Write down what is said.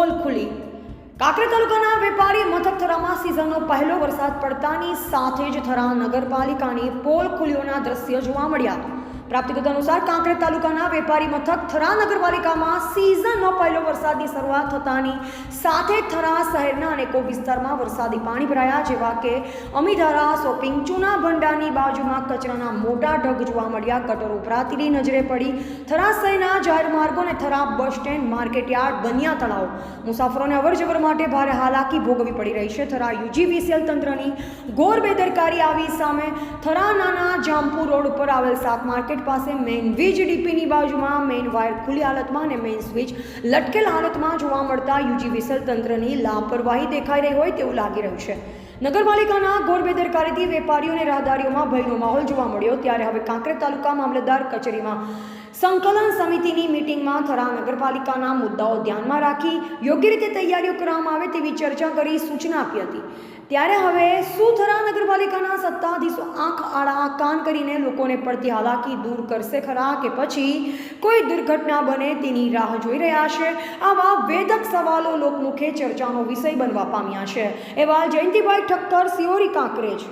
Pole ખુલી। કાંકરેજ તાલુકાના વેપારી મથક થરામાં સિઝનનો પહેલો વરસાદ પડતાની સાથે જ થરા નગરપાલિકાની પોલ ખુલ્યોના દ્રશ્ય જોવા મળ્યા। પ્રાપ્ત વિગત અનુસાર કાંકરેજ તાલુકાના વેપારી મથક થરા નગરપાલિકામાં સિઝનનો પહેલો વરસાદની શરૂઆત થતાની સાથે થરા શહેરના અનેકો વિસ્તારમાં વરસાદી પાણી ભરાયા, જેવા કે અમીધારા, શોપિંગ, ચૂના ભંડારની બાજુમાં કચરાના મોટા ઢગ જોવા મળ્યા। ગટરો ઉભરાતી નજરે પડી થરા શહેરના જાહેર માર્ગો અને થરા બસ સ્ટેન્ડ, માર્કેટયાર્ડ, બનિયા તળાવ મુસાફરોને અવરજવર માટે ભારે હાલાકી ભોગવવી પડી રહી છે। થરા યુજીવીસીએલ તંત્રની ઘોર બેદરકારી આવી સામે થરા નાના જામપુર રોડ ઉપર આવેલ શાક માર્કેટ પાસે મેઇન વીજ ડીપીની બાજુમાં મેઇન વાયર ખુલ્લી હાલતમાં અને મેઇન સ્વિચ લટકેલ હાલતમાં જોવા મળતા યુજીવીસીએલ તંત્રની લાપરવાહી દેખાઈ રહી હોય તેવું લાગી રહ્યું છે। નગરપાલિકાના ઘોર બેદરકારીથી વેપારીઓ અને રાહદારીઓમાં ભયનો માહોલ જોવા મળ્યો। ત્યારે હવે કાંકરેજ તાલુકા મામલતદાર કચેરીમાં સંકલન સમિતિની મીટિંગમાં થરા નગરપાલિકાના મુદ્દાઓ ધ્યાનમાં રાખી યોગ્ય રીતે તૈયારીઓ કરવામાં આવે તેવી ચર્ચા કરી સૂચના આપી હતી। ત્યારે હવે શું થરા નગરપાલિકાના સત્તાધીશો આંખ આડા કાન કરીને લોકોને પડતી હાલાકી દૂર કરશે ખરા, કે પછી કોઈ દુર્ઘટના બને તેની રાહ જોઈ રહ્યા છે? આવા વેધક સવાલો લોકમુખે ચર્ચાનો વિષય બનવા પામ્યા છે। એવા જયંતિભાઈ ઠક્કર, સિયોરી, કાંકરેજ।